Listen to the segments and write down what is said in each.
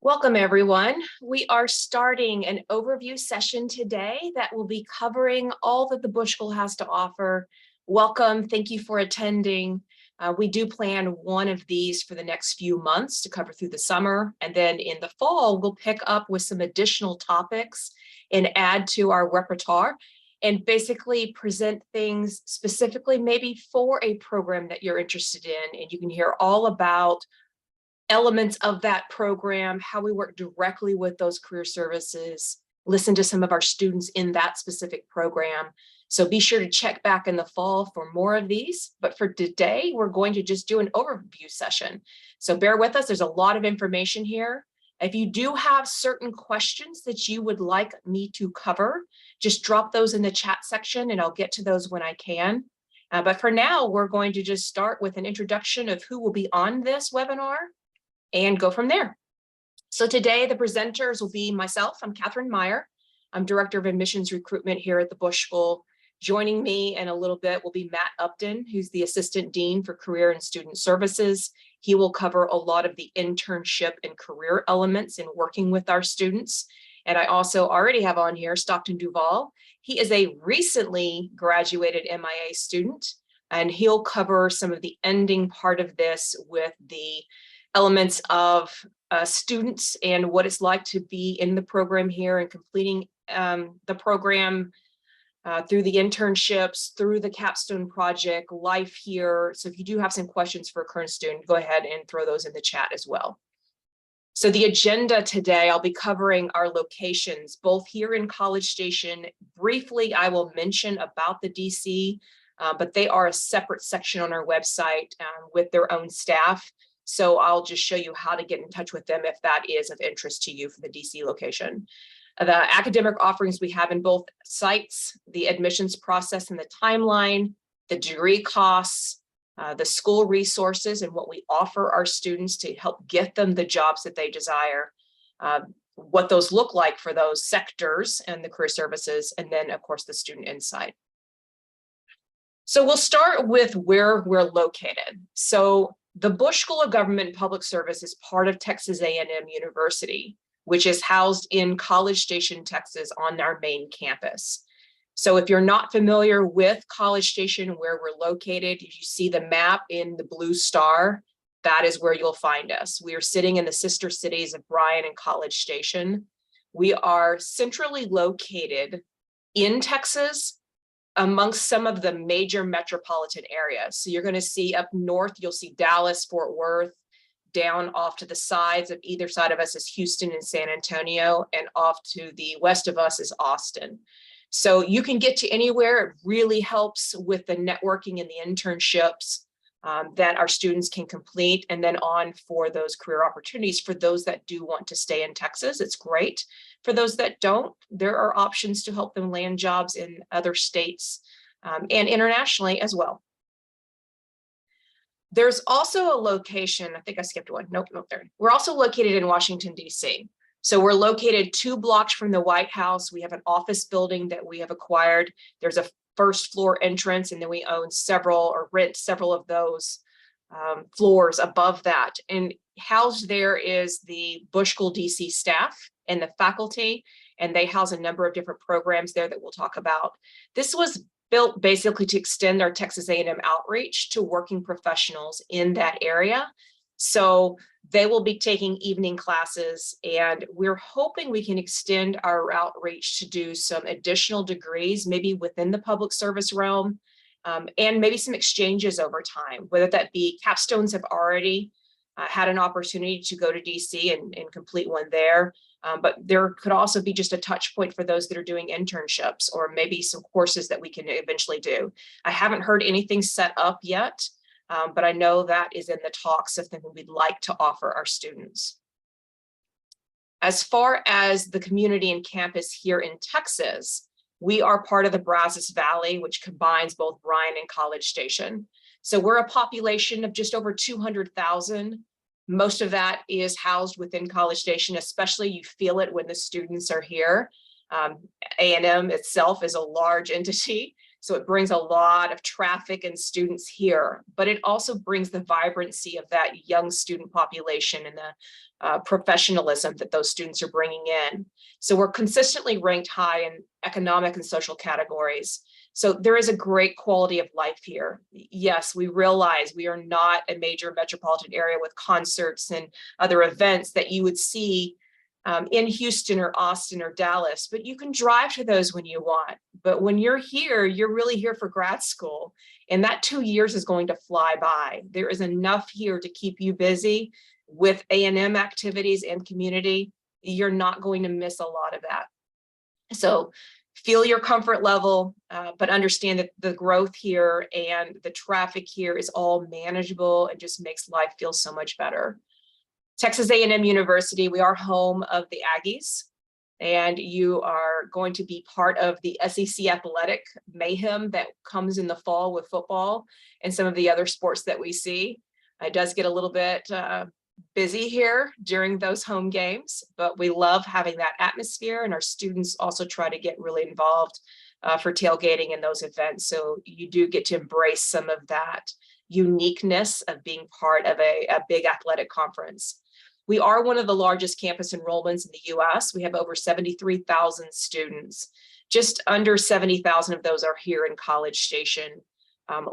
Welcome, everyone. We are starting an overview session today that will be covering all that the Bush School has to offer. Welcome. Thank you for attending. We do plan one of these for the next few months to cover through the summer. And then in the fall, we'll pick up with some additional topics and add to our repertoire and basically present things specifically maybe for a program that you're interested in. And you can hear all about elements of that program, how we work directly with those career services, listen to some of our students in that specific program. So be sure to check back in the fall for more of these. But for today, we're going to just do an overview session. So bear with us. There's a lot of information here. If you do have certain questions that you would like me to cover, just drop those in the chat section and I'll get to those when I can. But for now, we're going to just start with an introduction of who will be on this webinar and go from there. So today the presenters will be myself. I'm Catherine Meyer. I'm Director of Admissions Recruitment here at the Bush School. Joining me in a little bit will be Matt Upton, who's the Assistant Dean for Career and Student Services. He will cover a lot of the internship and career elements in working with our students. And I also already have on here Stockton Duval. He is a recently graduated MIA student, and he'll cover some of the ending part of this with the elements of students and what it's like to be in the program here and completing the program through the internships, through the capstone project, life here. So if you do have some questions for a current student, go ahead and throw those in the chat as well. So the agenda today, I'll be covering our locations, both here in College Station. Briefly, I will mention about the DC, but they are a separate section on our website with their own staff. So I'll just show you how to get in touch with them if that is of interest to you for the DC location. The academic offerings we have in both sites, the admissions process and the timeline, the degree costs, the school resources and what we offer our students to help get them the jobs that they desire, what those look like for those sectors and the career services, and then of course the student insight. So we'll start with where we're located. So the Bush School of Government and Public Service is part of Texas A&M University, which is housed in College Station, Texas on our main campus. So if you're not familiar with College Station, where we're located, if you see the map in the blue star, that is where you'll find us. We are sitting in the sister cities of Bryan and College Station. We are centrally located in Texas, amongst some of the major metropolitan areas. So you're going to see up north, you'll see Dallas, Fort Worth. Down off to the sides of either side of us is Houston and San Antonio, and off to the west of us is Austin. So you can get to anywhere. It really helps with the networking and the internships that our students can complete, and then on for those career opportunities for those that do want to stay in Texas. It's great. For those that don't, there are options to help them land jobs in other states and internationally as well. There's also a location, I think I skipped one. Nope, there. We're also located in Washington, D.C. So we're located 2 blocks from the White House. We have an office building that we have acquired. There's a first floor entrance, and then we own several or rent several of those floors above that. And housed there is the Bush School DC staff and the faculty, and they house a number of different programs there that we'll talk about. This was built basically to extend our Texas A&M outreach to working professionals in that area. So they will be taking evening classes, and we're hoping we can extend our outreach to do some additional degrees, maybe within the public service realm, and maybe some exchanges over time, whether that be capstones have already had an opportunity to go to DC and complete one there. But there could also be just a touch point for those that are doing internships, or maybe some courses that we can eventually do. I haven't heard anything set up yet, but I know that is in the talks of things we'd like to offer our students. As far as the community and campus here in Texas, we are part of the Brazos Valley, which combines both Bryan and College Station. So we're a population of just over 200,000. Most of that is housed within College Station, especially you feel it when the students are here. A&M itself is a large entity. So it brings a lot of traffic and students here, but it also brings the vibrancy of that young student population and the professionalism that those students are bringing in. So we're consistently ranked high in economic and social categories. So there is a great quality of life here. Yes, we realize we are not a major metropolitan area with concerts and other events that you would see in Houston or Austin or Dallas, but you can drive to those when you want. But when you're here, you're really here for grad school. And that 2 years is going to fly by. There is enough here to keep you busy with A&M activities and community. You're not going to miss a lot of that. So feel your comfort level, but understand that the growth here and the traffic here is all manageable and just makes life feel so much better. Texas A&M University, we are home of the Aggies, and you are going to be part of the SEC athletic mayhem that comes in the fall with football and some of the other sports that we see. It does get a little bit busy here during those home games, but we love having that atmosphere, and our students also try to get really involved for tailgating in those events. So you do get to embrace some of that uniqueness of being part of a big athletic conference. We are one of the largest campus enrollments in the US. We have over 73,000 students. Just under 70,000 of those are here in College Station.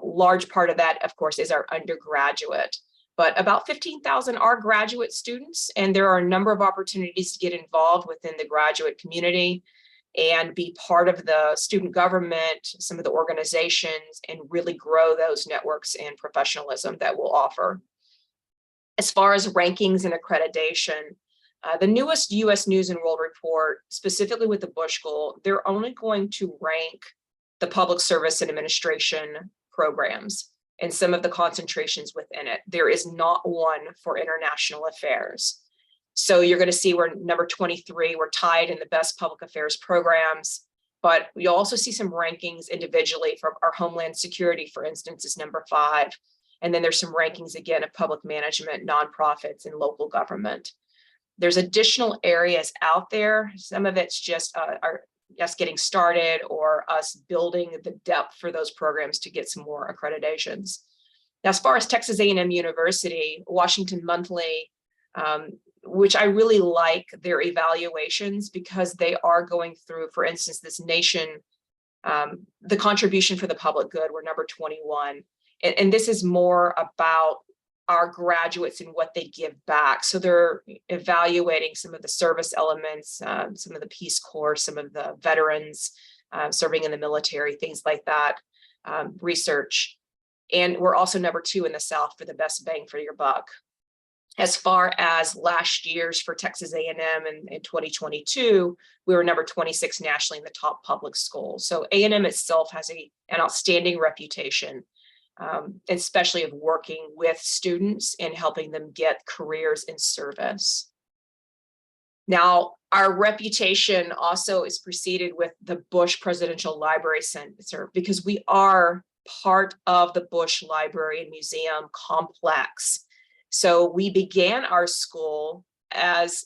Large part of that, of course, is our undergraduate, but about 15,000 are graduate students, and there are a number of opportunities to get involved within the graduate community and be part of the student government, some of the organizations, and really grow those networks and professionalism that we'll offer. As far as rankings and accreditation, the newest US News and World Report, specifically with the Bush School, they're only going to rank the public service and administration programs and some of the concentrations within it. There is not one for international affairs. So you're going to see we're number 23, we're tied in the best public affairs programs, but you'll also see some rankings individually from our Homeland Security, for instance, is number 5. And then there's some rankings again of public management, nonprofits, and local government. There's additional areas out there. Some of it's just us getting started or us building the depth for those programs to get some more accreditations. Now, as far as Texas A&M University, Washington Monthly, which I really like their evaluations because they are going through, for instance, this nation, the contribution for the public good, we're number 21. And this is more about our graduates and what they give back. So they're evaluating some of the service elements, some of the Peace Corps, some of the veterans serving in the military, things like that, research. And we're also number 2 in the South for the best bang for your buck. As far as last year's for Texas A&M in 2022, we were number 26 nationally in the top public schools. So A&M itself has an outstanding reputation, especially of working with students and helping them get careers in service. Now, our reputation also is preceded with the Bush Presidential Library Center because we are part of the Bush Library and Museum complex. So we began our school as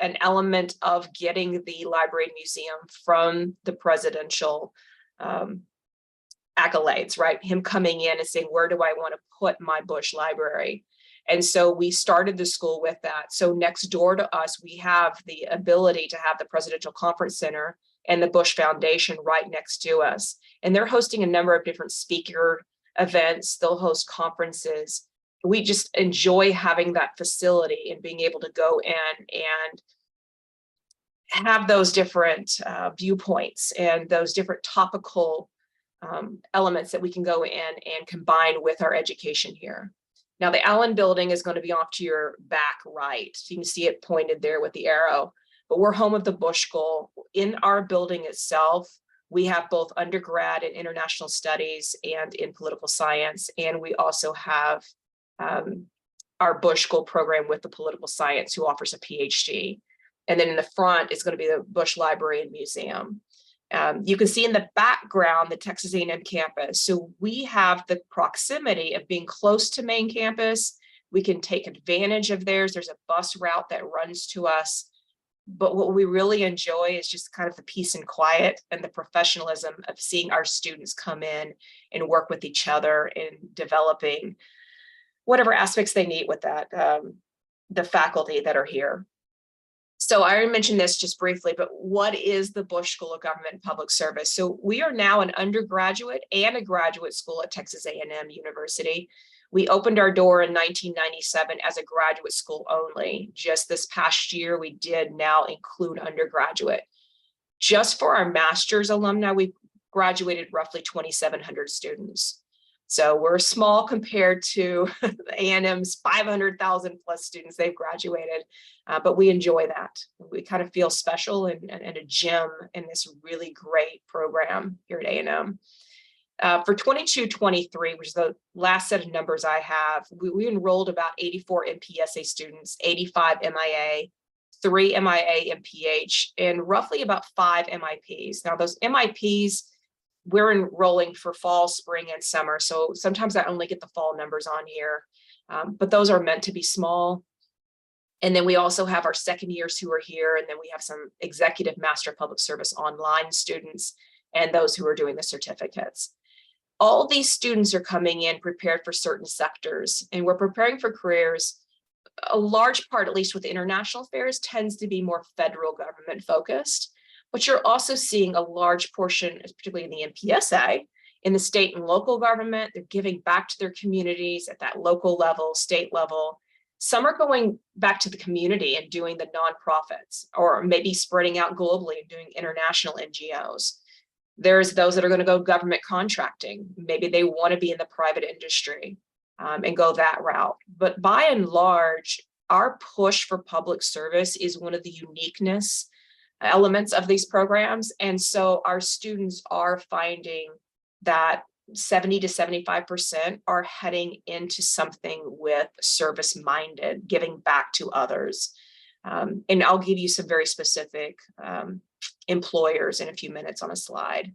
an element of getting the library and museum from the presidential accolades, right? Him coming in and saying, where do I want to put my Bush Library? And so we started the school with that. So next door to us, we have the ability to have the Presidential Conference Center and the Bush Foundation right next to us. And they're hosting a number of different speaker events. They'll host conferences. We just enjoy having that facility and being able to go in and have those different viewpoints and those different topical elements that we can go in and combine with our education here. Now, the Allen Building is going to be off to your back right. So you can see it pointed there with the arrow, but we're home of the Bush School. In our building itself, we have both undergrad in international studies and in political science, and we also have our Bush School program with the political science who offers a PhD. And then in the front is going to be the Bush Library and Museum. You can see in the background the Texas A&M campus. So we have the proximity of being close to main campus. We can take advantage of theirs. There's a bus route that runs to us. But what we really enjoy is just kind of the peace and quiet and the professionalism of seeing our students come in and work with each other in developing whatever aspects they need with that, the faculty that are here. So I already mentioned this just briefly, but what is the Bush School of Government and Public Service? So we are now an undergraduate and a graduate school at Texas A&M University. We opened our door in 1997 as a graduate school only. Just this past year, we did now include undergraduate. Just for our master's alumni, we graduated roughly 2,700 students. So we're small compared to A&M's 500,000 plus students they've graduated, but we enjoy that. We kind of feel special and a gem in this really great program here at A&M. For 22-23, which is the last set of numbers I have, we enrolled about 84 MPSA students, 85 MIA, 3 MIA MPH, and roughly about 5 MIPs. Now those MIPs, we're enrolling for fall, spring, and summer. So sometimes I only get the fall numbers on here, but those are meant to be small. And then we also have our second years who are here, and then we have some executive Master of Public Service online students and those who are doing the certificates. All these students are coming in prepared for certain sectors, and we're preparing for careers. A large part, at least with international affairs, tends to be more federal government focused. But you're also seeing a large portion, particularly in the MPSA, in the state and local government. They're giving back to their communities at that local level, state level. Some are going back to the community and doing the nonprofits, or maybe spreading out globally and doing international NGOs. There's those that are going to go government contracting. Maybe they want to be in the private industry and go that route. But by and large, our push for public service is one of the uniqueness elements of these programs. And so our students are finding that 70 to 75% are heading into something with service-minded, giving back to others. And I'll give you some very specific employers in a few minutes on a slide.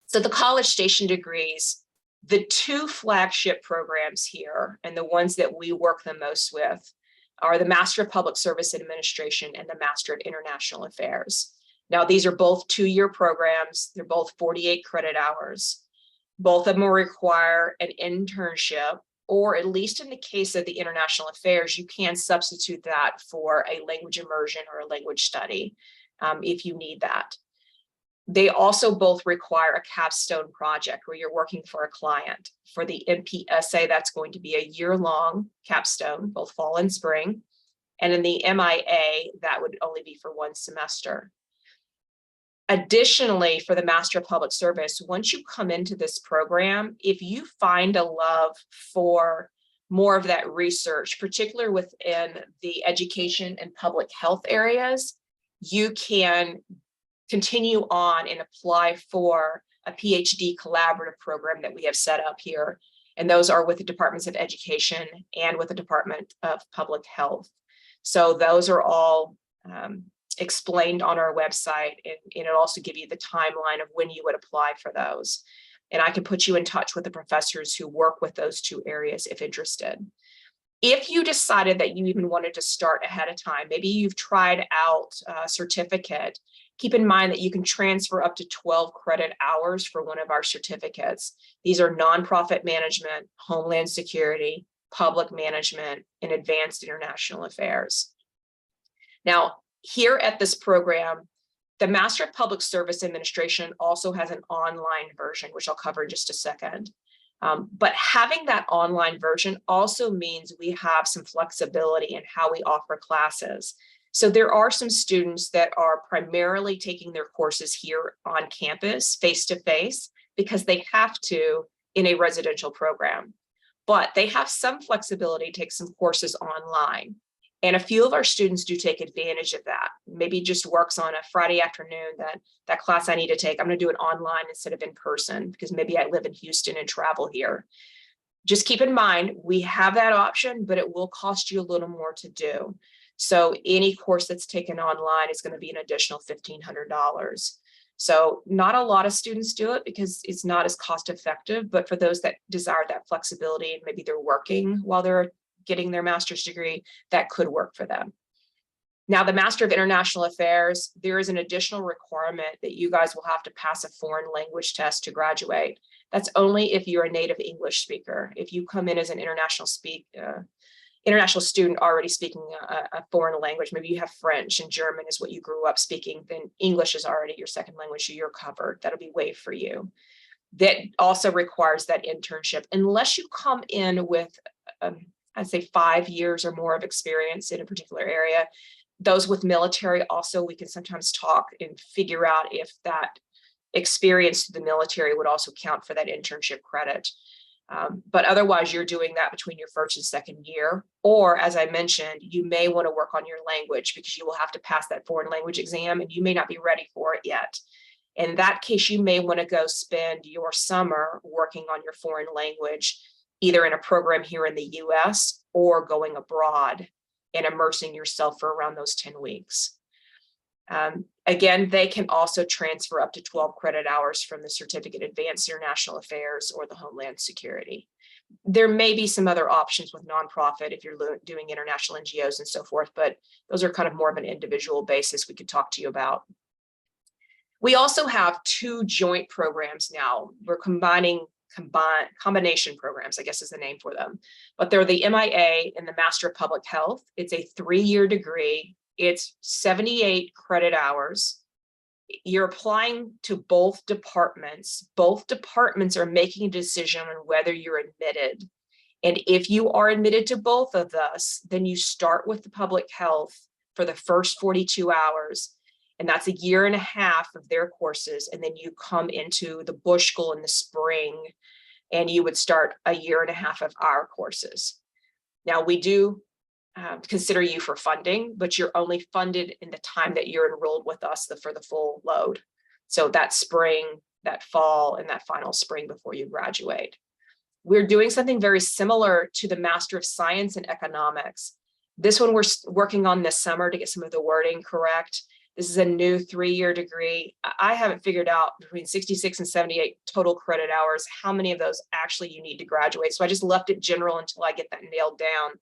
So the College Station degrees, the two flagship programs here, and the ones that we work the most with, are the Master of Public Service Administration and the Master of International Affairs. Now, these are both 2-year programs. They're both 48 credit hours. Both of them will require an internship, or at least in the case of the international affairs, you can substitute that for a language immersion or a language study if you need that. They also both require a capstone project where you're working for a client. For the MPSA, that's going to be a year-long capstone, both fall and spring. And in the MIA, that would only be for 1 semester. Additionally, for the Master of Public Service, once you come into this program, if you find a love for more of that research, particularly within the education and public health areas, you can continue on and apply for a PhD collaborative program that we have set up here. And those are with the Departments of Education and with the Department of Public Health. So those are all explained on our website, and it'll also give you the timeline of when you would apply for those. And I can put you in touch with the professors who work with those 2 areas if interested. If you decided that you even wanted to start ahead of time, maybe you've tried out a certificate, keep in mind that you can transfer up to 12 credit hours for one of our certificates. These are nonprofit management, homeland security, public management, and advanced international affairs. Now, here at this program, the Master of Public Service Administration also has an online version, which I'll cover in just a second. But having that online version also means we have some flexibility in how we offer classes. So there are some students that are primarily taking their courses here on campus, face-to-face, because they have to in a residential program. But they have some flexibility to take some courses online. And a few of our students do take advantage of that. Maybe it just works on a Friday afternoon that class I need to take, I'm going to do it online instead of in person because maybe I live in Houston and travel here. Just keep in mind, we have that option, but it will cost you a little more to do. So any course that's taken online is going to be an additional $1,500. So not a lot of students do it because it's not as cost effective, but for those that desire that flexibility and maybe they're working while they're getting their master's degree, that could work for them. Now, the Master of International Affairs, there is an additional requirement that you guys will have to pass a foreign language test to graduate. That's only if you're a native English speaker. If you come in as an international student already speaking a foreign language, maybe you have French and German is what you grew up speaking, then English is already your second language, so you're covered. That'll be waived for you. That also requires that internship, unless you come in with, I'd say 5 years or more of experience in a particular area. Those with military also, we can sometimes talk and figure out if that experience to the military would also count for that internship credit. But otherwise, you're doing that between your first and second year. Or, as I mentioned, you may want to work on your language because you will have to pass that foreign language exam and you may not be ready for it yet. In that case, you may want to go spend your summer working on your foreign language, either in a program here in the US or going abroad and immersing yourself for around those 10 weeks. Again, they can also transfer up to 12 credit hours from the Certificate Advanced International Affairs or the Homeland Security. There may be some other options with nonprofit if you're doing international NGOs and so forth, but those are kind of more of an individual basis we could talk to you about. We also have 2 joint programs now. We're combination programs, I guess is the name for them, but they're the MIA and the Master of Public Health. It's a 3-year degree. It's 78 credit hours. You're applying to both departments. Both departments are making a decision on whether you're admitted. And if you are admitted to both of us, then you start with the public health for the first 42 hours. And that's 1.5 years of their courses. And then you come into the Bush School in the spring, and you would start 1.5 years of our courses. Now, we do consider you for funding, but you're only funded in the time that you're enrolled with us for the full load. So that spring, that fall, and that final spring before you graduate. We're doing something very similar to the Master of Science in Economics. This one we're working on this summer to get some of the wording correct. This is a new 3-year degree. I haven't figured out between 66 and 78 total credit hours, how many of those actually you need to graduate. So I just left it general until I get that nailed down.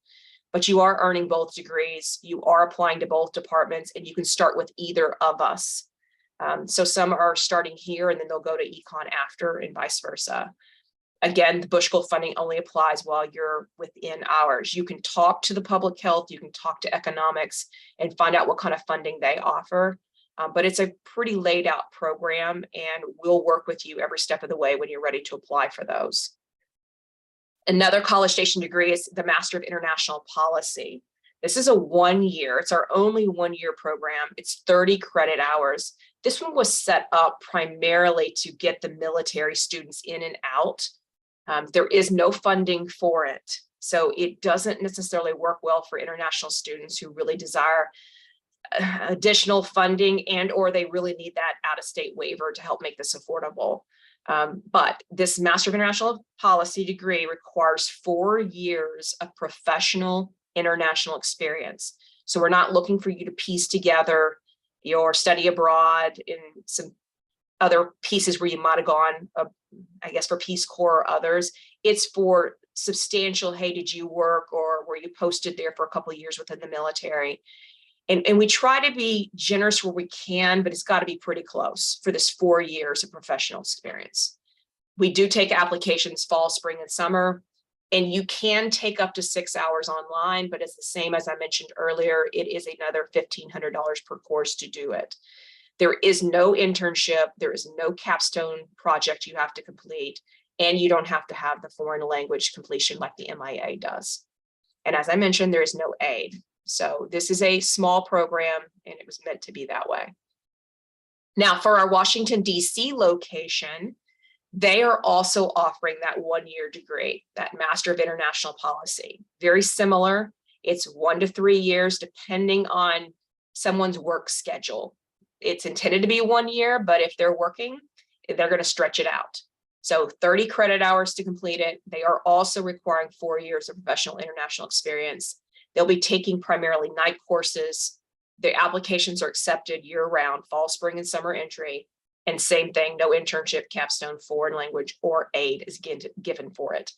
But you are earning both degrees. You are applying to both departments, and you can start with either of us. So some are starting here and then they'll go to econ after, and vice versa. Again, the Bush School funding only applies while you're within ours. You can talk to the public health, you can talk to economics and find out what kind of funding they offer. But it's a pretty laid out program, and we'll work with you every step of the way when you're ready to apply for those. Another College Station degree is the Master of International Policy. This is a 1-year, it's our only 1-year program. It's 30 credit hours. This one was set up primarily to get the military students in and out. There is no funding for it. So it doesn't necessarily work well for international students who really desire additional funding or they really need that out-of-state waiver to help make this affordable. But this Master of International Policy degree requires 4 years of professional international experience. So we're not looking for you to piece together your study abroad in some other pieces where you might have gone, I guess, for Peace Corps or others. It's for substantial, hey, did you work or were you posted there for a couple of years within the military? And we try to be generous where we can, but it's got to be pretty close for this 4 years of professional experience. We do take applications fall, spring, and summer, and you can take up to 6 hours online, but it's the same as I mentioned earlier. It is another $1,500 per course to do it. There is no internship. There is no capstone project you have to complete, and you don't have to have the foreign language completion like the MIA does. And as I mentioned, there is no aid. So this is a small program, and it was meant to be that way. Now, for our Washington, D.C. location, they are also offering that 1-year degree, that Master of International Policy. Very similar. It's 1 to 3 years, depending on someone's work schedule. It's intended to be 1 year, but if they're working, they're going to stretch it out. So 30 credit hours to complete it. They are also requiring 4 years of professional international experience. They'll be taking primarily night courses. The applications are accepted year-round, fall, spring, and summer entry. And same thing, no internship, capstone, foreign language, or aid is given for it.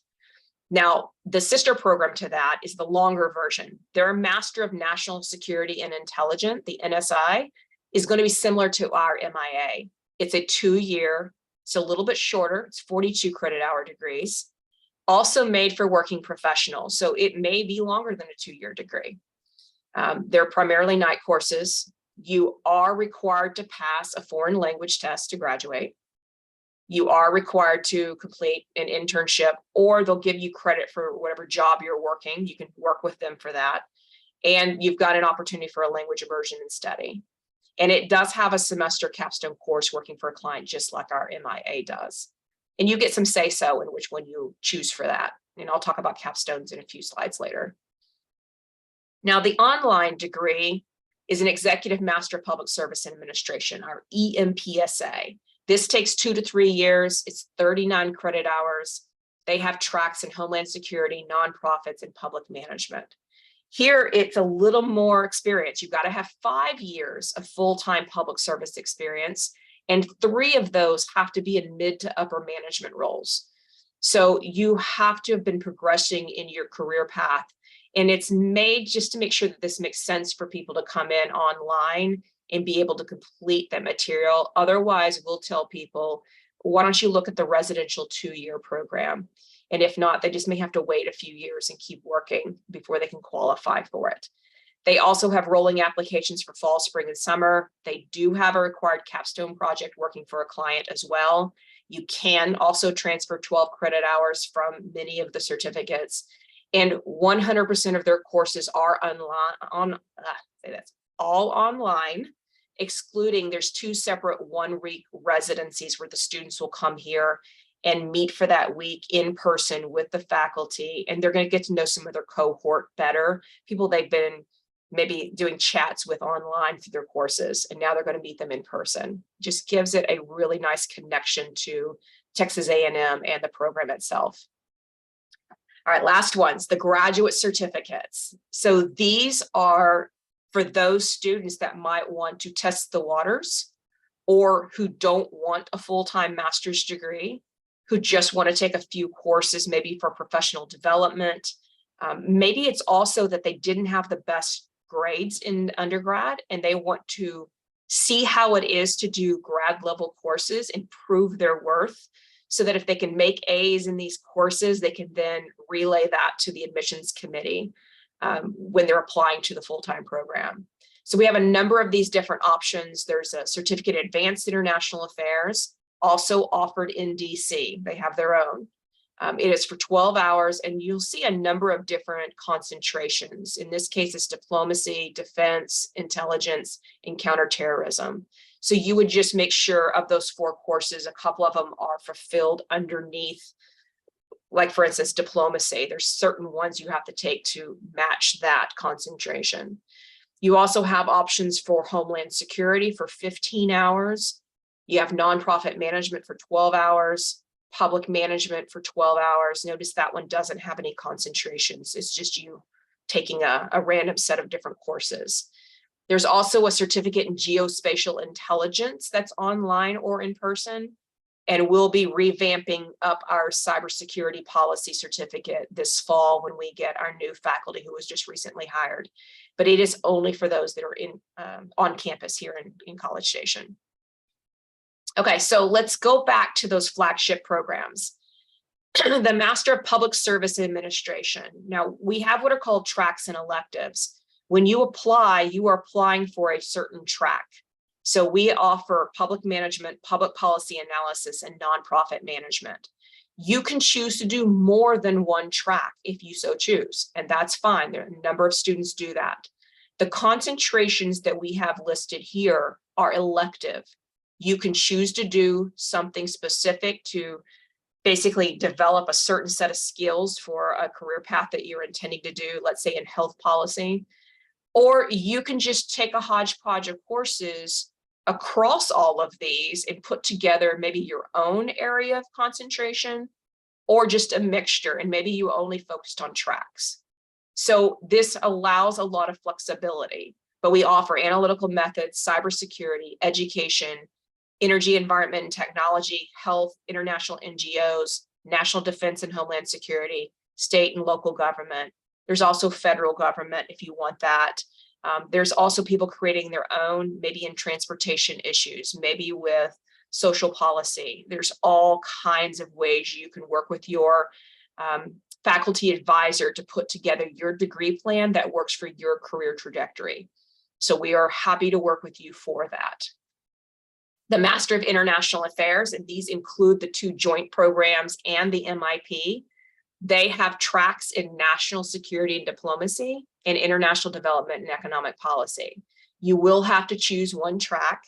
Now, the sister program to that is the longer version. Their Master of National Security and Intelligence, the NSI, is going to be similar to our MIA. It's a 2-year, it's a little bit shorter, it's 42 credit hour degrees, also made for working professionals. So it may be longer than a 2-year degree. They're primarily night courses. You are required to pass a foreign language test to graduate. You are required to complete an internship, or they'll give you credit for whatever job you're working. You can work with them for that. And you've got an opportunity for a language immersion and study. And it does have a semester capstone course working for a client, just like our MIA does. And you get some say-so in which one you choose for that. And I'll talk about capstones in a few slides later. Now, the online degree is an Executive Master of Public Service and Administration, our EMPSA. This takes 2 to 3 years. It's 39 credit hours. They have tracks in Homeland Security, nonprofits, and public management. Here, it's a little more experience. You've got to have 5 years of full-time public service experience, and 3 of those have to be in mid to upper management roles. So you have to have been progressing in your career path. And it's made just to make sure that this makes sense for people to come in online and be able to complete that material. Otherwise, we'll tell people, why don't you look at the residential 2-year program? And if not, they just may have to wait a few years and keep working before they can qualify for it. They also have rolling applications for fall, spring, and summer. They do have a required capstone project working for a client as well. You can also transfer 12 credit hours from many of the certificates. And 100% of their courses are all online, excluding there's 2 separate 1-week residencies where the students will come here and meet for that week in person with the faculty. And they're going to get to know some of their cohort better, people they've been maybe doing chats with online through their courses. And now they're going to meet them in person. Just gives it a really nice connection to Texas A&M and the program itself. All right, last ones, the graduate certificates. So these are for those students that might want to test the waters, or who don't want a full-time master's degree, who just want to take a few courses, maybe for professional development. Maybe it's also that they didn't have the best grades in undergrad and they want to see how it is to do grad level courses and prove their worth, so that if they can make A's in these courses, they can then relay that to the admissions committee when they're applying to the full-time program. So we have a number of these different options. There's a certificate in advanced international affairs, also offered in DC. They have their own. It is for 12 hours, and you'll see a number of different concentrations. In this case, it's diplomacy, defense, intelligence, and counterterrorism. So you would just make sure of those 4 courses, a couple of them are fulfilled underneath, like for instance, diplomacy. There's certain ones you have to take to match that concentration. You also have options for Homeland Security for 15 hours. You have nonprofit management for 12 hours, public management for 12 hours. Notice that one doesn't have any concentrations. It's just you taking a random set of different courses. There's also a certificate in geospatial intelligence that's online or in person, and we'll be revamping up our cybersecurity policy certificate this fall when we get our new faculty who was just recently hired. But it is only for those that are in on campus here in College Station. Okay, so let's go back to those flagship programs. The Master of Public Service Administration. Now, we have what are called tracks and electives. When you apply, you are applying for a certain track. So we offer public management, public policy analysis, and nonprofit management. You can choose to do more than one track if you so choose, and that's fine. There are a number of students do that. The concentrations that we have listed here are elective. You can choose to do something specific to basically develop a certain set of skills for a career path that you're intending to do, let's say in health policy. Or you can just take a hodgepodge of courses across all of these and put together maybe your own area of concentration, or just a mixture, and maybe you only focused on tracks. So this allows a lot of flexibility, but we offer analytical methods, cybersecurity, education, energy, environment, and technology, health, international NGOs, national defense and homeland security, state and local government. There's also federal government if you want that. There's also people creating their own, maybe in transportation issues, maybe with social policy. There's all kinds of ways you can work with your faculty advisor to put together your degree plan that works for your career trajectory. So we are happy to work with you for that. The Master of International Affairs, and these include the 2 joint programs and the MIP, they have tracks in national security and diplomacy and international development and economic policy. You will have to choose one track.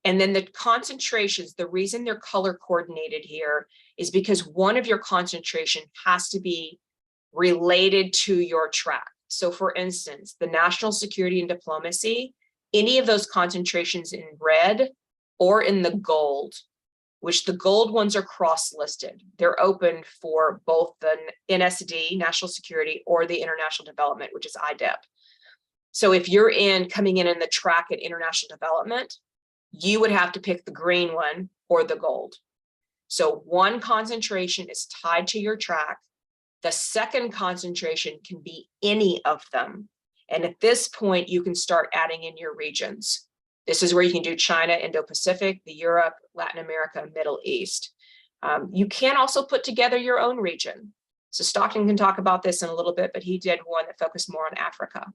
And then the concentrations, the reason they're color coordinated here is because one of your concentration has to be related to your track. So for instance, the national security and diplomacy, any of those concentrations in red or in the gold, which the gold ones are cross-listed. They're open for both the NSD, national security, or the international development, which is IDEP. So if you're coming in the track at international development, you would have to pick the green one or the gold. So one concentration is tied to your track. The second concentration can be any of them. And at this point, you can start adding in your regions. This is where you can do China, Indo-Pacific, the Europe, Latin America, Middle East. You can also put together your own region. So Stockton can talk about this in a little bit, but he did one that focused more on Africa.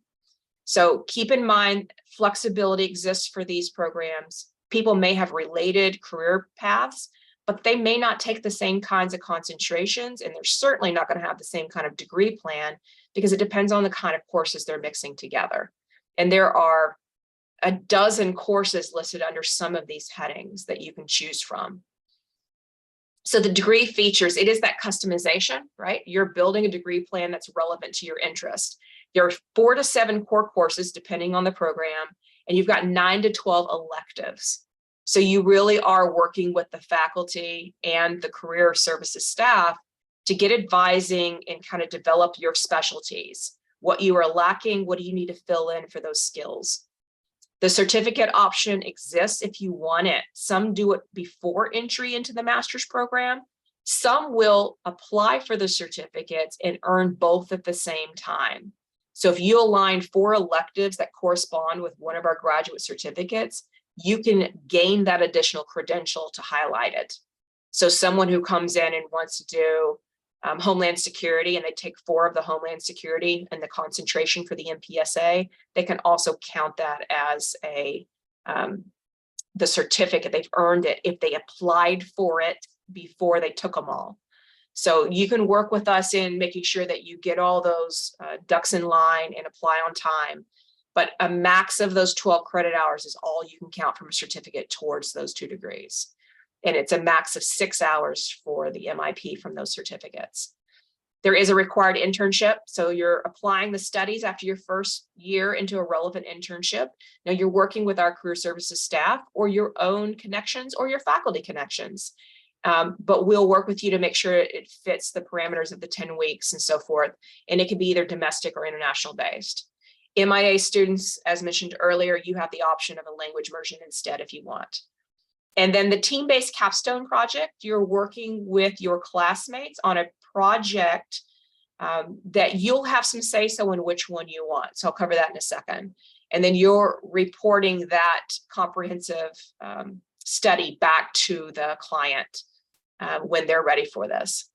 So keep in mind, flexibility exists for these programs. People may have related career paths, but they may not take the same kinds of concentrations, and they're certainly not going to have the same kind of degree plan because it depends on the kind of courses they're mixing together. And there are a dozen courses listed under some of these headings that you can choose from. So the degree features, it is that customization, right? You're building a degree plan that's relevant to your interest. There are 4 to 7 core courses, depending on the program, and you've got 9 to 12 electives. So you really are working with the faculty and the career services staff to get advising and kind of develop your specialties. What you are lacking, what do you need to fill in for those skills? The certificate option exists if you want it. Some do it before entry into the master's program. Some will apply for the certificates and earn both at the same time. So if you align 4 electives that correspond with one of our graduate certificates, you can gain that additional credential to highlight it. So someone who comes in and wants to do Homeland Security, and they take 4 of the Homeland Security and the concentration for the MPSA, they can also count that as the certificate. They've earned it if they applied for it before they took them all. So you can work with us in making sure that you get all those ducks in line and apply on time. But a max of those 12 credit hours is all you can count from a certificate towards those 2 degrees. And it's a max of 6 hours for the MIP from those certificates. There is a required internship. So you're applying the studies after your first year into a relevant internship. Now you're working with our career services staff or your own connections or your faculty connections. But we'll work with you to make sure it fits the parameters of the 10 weeks and so forth. And it can be either domestic or international based. MIA students, as mentioned earlier, you have the option of a language immersion instead if you want. And then the team-based capstone project, you're working with your classmates on a project that you'll have some say-so in which one you want. So I'll cover that in a second. And then you're reporting that comprehensive study back to the client when they're ready for this.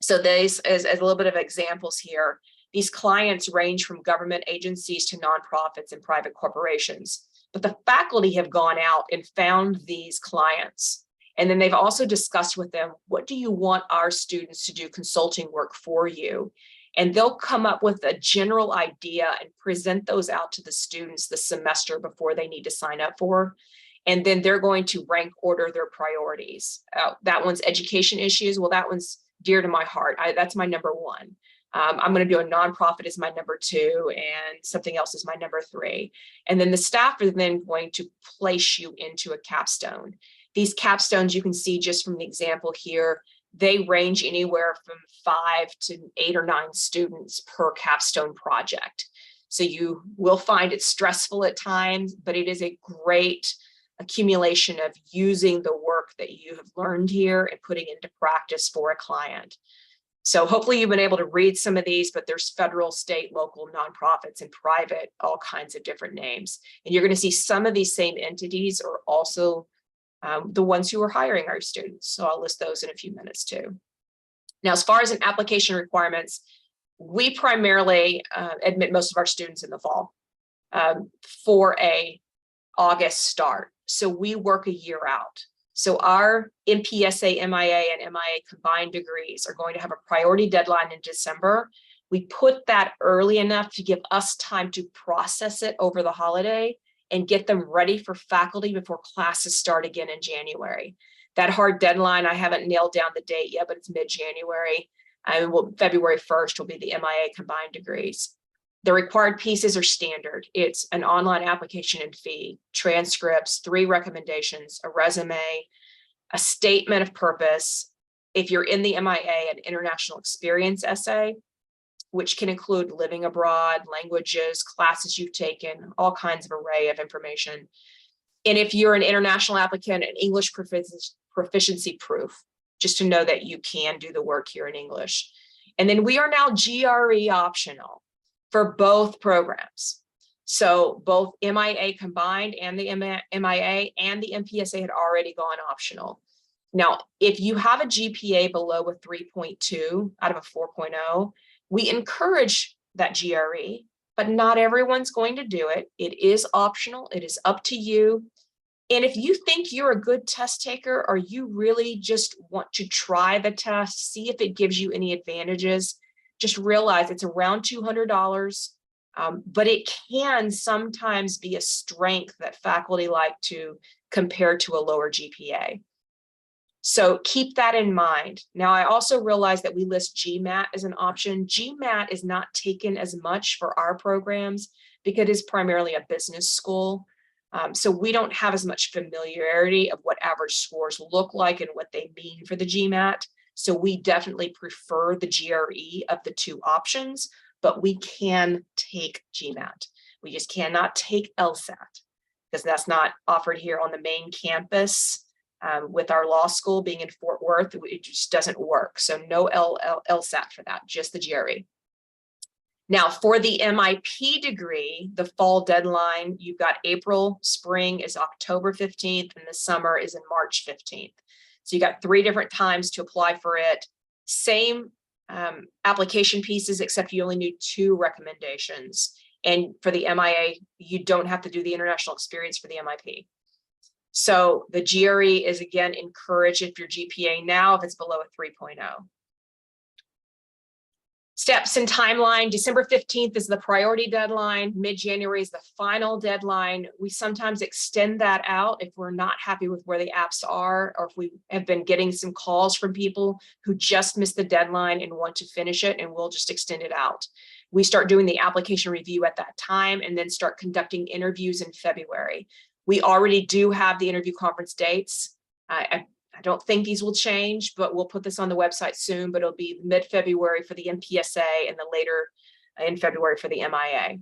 So this is a little bit of examples here. These clients range from government agencies to nonprofits and private corporations. But the faculty have gone out and found these clients. And then they've also discussed with them, what do you want our students to do consulting work for you? And they'll come up with a general idea and present those out to the students the semester before they need to sign up for. And then they're going to rank order their priorities. That one's education issues. Well, that one's dear to my heart. That's my number 1. I'm going to do a nonprofit as my number 2 and something else is my number 3. And then the staff are then going to place you into a capstone. These capstones you can see just from the example here, they range anywhere from 5 to 8 or 9 students per capstone project. So you will find it stressful at times, but it is a great accumulation of using the work that you have learned here and putting into practice for a client. So hopefully you've been able to read some of these, but there's federal, state, local, nonprofits, and private, all kinds of different names. And you're going to see some of these same entities are also the ones who are hiring our students. So I'll list those in a few minutes too. Now, as far as an application requirements, we primarily admit most of our students in the fall for a August start. So we work a year out. So our MPSA, MIA, and MIA combined degrees are going to have a priority deadline in December. We put that early enough to give us time to process it over the holiday and get them ready for faculty before classes start again in January. That hard deadline, I haven't nailed down the date yet, but it's mid-January. And February 1st will be the MIA combined degrees. The required pieces are standard. It's an online application and fee, transcripts, 3 recommendations, a resume, a statement of purpose. If you're in the MIA, an international experience essay, which can include living abroad, languages, classes you've taken, all kinds of array of information. And if you're an international applicant, an English proficiency proof, just to know that you can do the work here in English. And then we are now GRE optional for both programs. So both MIA combined and the MIA and the MPSA had already gone optional. Now, if you have a GPA below a 3.2 out of a 4.0, we encourage that GRE, but not everyone's going to do it. It is optional. It is up to you. And if you think you're a good test taker, or you really just want to try the test, see if it gives you any advantages, just realize it's around $200, but it can sometimes be a strength that faculty like to compare to a lower GPA. So keep that in mind. Now, I also realize that we list GMAT as an option. GMAT is not taken as much for our programs because it is primarily a business school. So we don't have as much familiarity of what average scores look like and what they mean for the GMAT. So we definitely prefer the GRE of the 2 options, but we can take GMAT. We just cannot take LSAT because that's not offered here on the main campus. With our law school being in Fort Worth, it just doesn't work. So no LSAT for that, just the GRE. Now, for the MIP degree, the fall deadline, you've got April, spring is October 15th, and the summer is in March 15th. So you got 3 different times to apply for it. Same application pieces, except you only need 2 recommendations. And for the MIA, you don't have to do the international experience for the MIP. So the GRE is, again, encouraged if your GPA now, if it's below a 3.0. Steps and timeline: December 15th is the priority deadline. Mid-January is the final deadline. We sometimes extend that out if we're not happy with where the apps are, or if we have been getting some calls from people who just missed the deadline and want to finish it, and we'll just extend it out. We start doing the application review at that time and then start conducting interviews in February. We already do have the interview conference dates. I don't think these will change, but we'll put this on the website soon, but it'll be mid-February for the MPSA and then later in February for the MIA.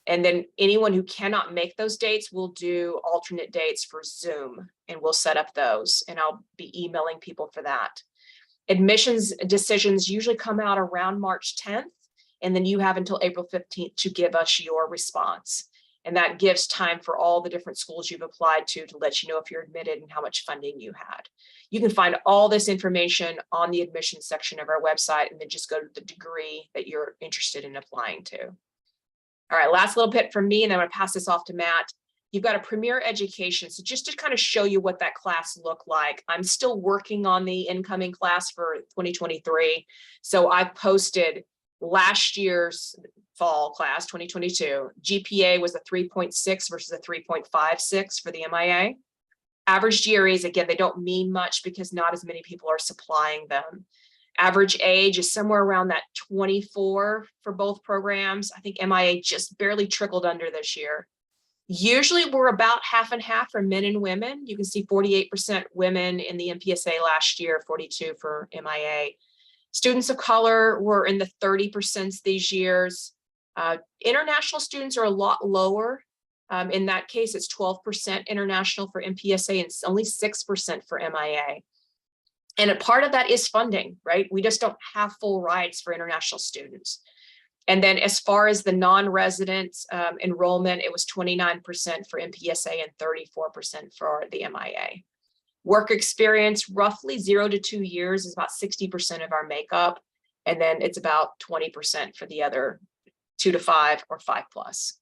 And then anyone who cannot make those dates, will do alternate dates for Zoom, and we'll set up those, and I'll be emailing people for that. Admissions decisions usually come out around March 10th, and then you have until April 15th to give us your response. And that gives time for all the different schools you've applied to let you know if you're admitted and how much funding you had. You can find all this information on the admissions section of our website, and then just go to the degree that you're interested in applying to. All right, last little bit from me, and then I'm going to pass this off to Matt. You've got a Premier Education. So just to kind of show you what that class looked like, I'm still working on the incoming class for 2023. So I've posted last year's fall class, 2022. GPA was a 3.6 versus a 3.56 for the MIA. Average GREs, again, they don't mean much because not as many people are supplying them. Average age is somewhere around that 24 for both programs. I think MIA just barely trickled under this year. Usually we're about half and half for men and women. You can see 48% women in the MPSA last year, 42 for MIA. Students of color were in the 30% these years. International students are a lot lower. In that case, it's 12% international for MPSA and it's only 6% for MIA. And a part of that is funding, right? We just don't have full rides for international students. And then as far as the non-resident enrollment, it was 29% for MPSA and 34% for the MIA. Work experience, roughly 0 to 2 years, is about 60% of our makeup. And then it's about 20% for the other 2 to 5 or 5+.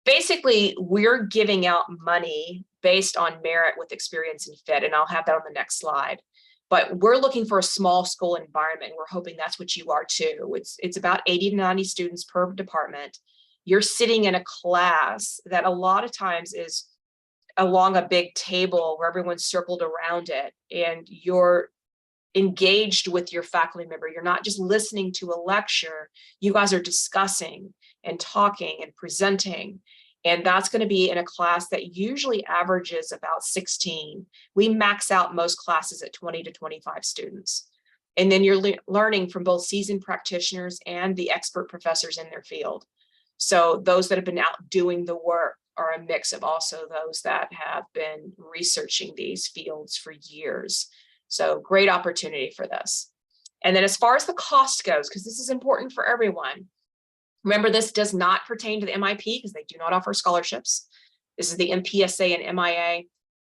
Basically, we're giving out money based on merit with experience and fit, and I'll have that on the next slide. But we're looking for a small school environment. We're hoping that's what you are too. It's about 80 to 90 students per department. You're sitting in a class that a lot of times is along a big table where everyone's circled around it, and you're engaged with your faculty member. You're not just listening to a lecture. You guys are discussing and talking and presenting. And that's going to be in a class that usually averages about 16. We max out most classes at 20 to 25 students. And then you're learning from both seasoned practitioners and the expert professors in their field. So those that have been out doing the work are a mix of also those that have been researching these fields for years. So great opportunity for this. And then as far as the cost goes, because this is important for everyone, remember, this does not pertain to the MIP because they do not offer scholarships. This is the MPSA and MIA.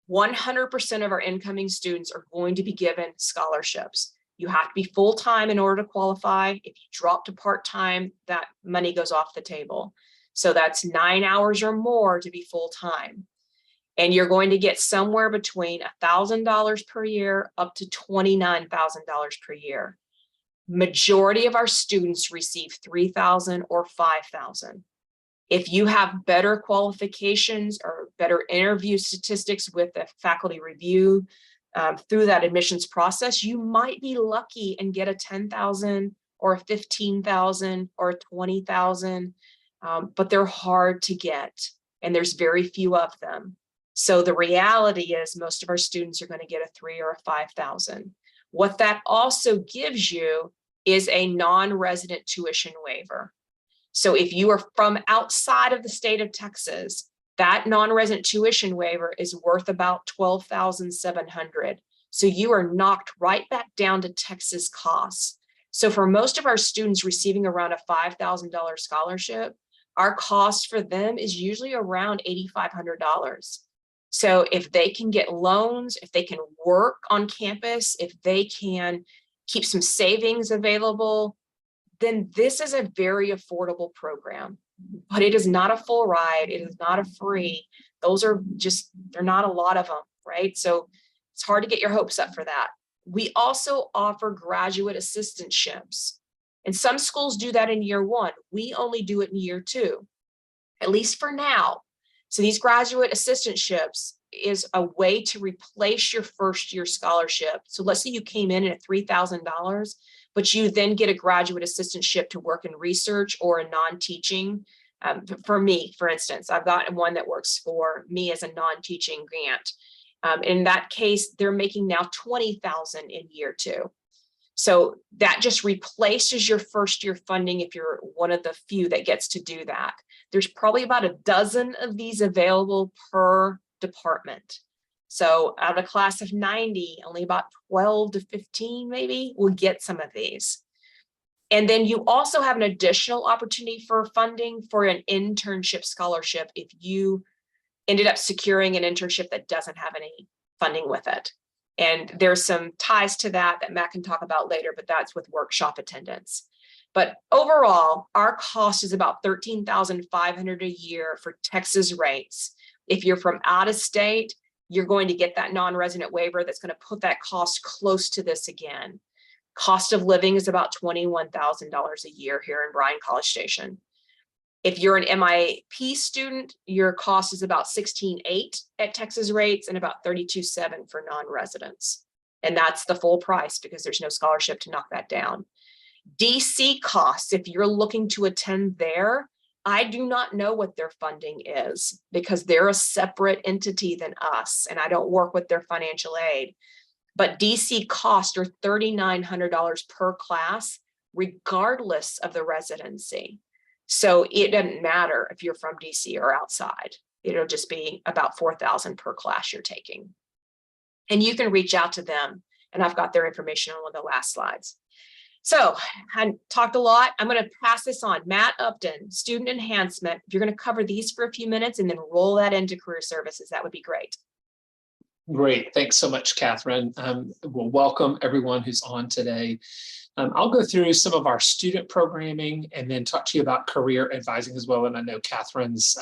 100% of our incoming students are going to be given scholarships. You have to be full-time in order to qualify. If you drop to part-time, that money goes off the table. So that's 9 hours or more to be full-time. And you're going to get somewhere between $1,000 per year up to $29,000 per year. Majority of our students receive $3,000 or $5,000. If you have better qualifications or better interview statistics with the faculty review through that admissions process, you might be lucky and get a $10,000 or a $15,000 or a $20,000, but they're hard to get, and there's very few of them. So the reality is most of our students are going to get a $3,000 or a $5,000. What that also gives you is a non-resident tuition waiver. So if you are from outside of the state of Texas, that non-resident tuition waiver is worth about $12,700. So you are knocked right back down to Texas costs. So for most of our students receiving around a $5,000 scholarship, our cost for them is usually around $8,500. So if they can get loans, if they can work on campus, if they can keep some savings available, then this is a very affordable program. But it is not a full ride. It is not a free. Those are just, they're not a lot of them, right? So it's hard to get your hopes up for that. We also offer graduate assistantships. And some schools do that in year 1. We only do it in year 2, at least for now. So these graduate assistantships is a way to replace your first year scholarship. So let's say you came in at $3,000, but you then get a graduate assistantship to work in research or a non-teaching. For me, for instance, I've gotten one that works for me as a non-teaching grant. In that case, they're making now $20,000 in year 2. So that just replaces your first year funding if you're one of the few that gets to do that. There's probably about a dozen of these available per department. So out of a class of 90, only about 12 to 15 maybe will get some of these. And then you also have an additional opportunity for funding for an internship scholarship if you ended up securing an internship that doesn't have any funding with it. And there's some ties to that Matt can talk about later, but that's with workshop attendance. But overall, our cost is about $13,500 a year for Texas rates. If you're from out of state, you're going to get that non-resident waiver that's going to put that cost close to this again. Cost of living is about $21,000 a year here in Bryan-College Station. If you're an MIP student, your cost is about $16,800 at Texas rates and about $32,700 for non-residents. And that's the full price because there's no scholarship to knock that down. DC costs, if you're looking to attend there, I do not know what their funding is because they're a separate entity than us, and I don't work with their financial aid. But DC costs are $3,900 per class, regardless of the residency. So it doesn't matter if you're from DC or outside. It'll just be about $4,000 per class you're taking. And you can reach out to them and I've got their information on one of the last slides. So I talked a lot. I'm going to pass this on. Matt Upton, Student Enhancement. If you're going to cover these for a few minutes and then roll that into Career Services, that would be great. Great. Thanks so much, Catherine. We'll welcome everyone who's on today. I'll go through some of our student programming and then talk to you about career advising as well. And I know Catherine's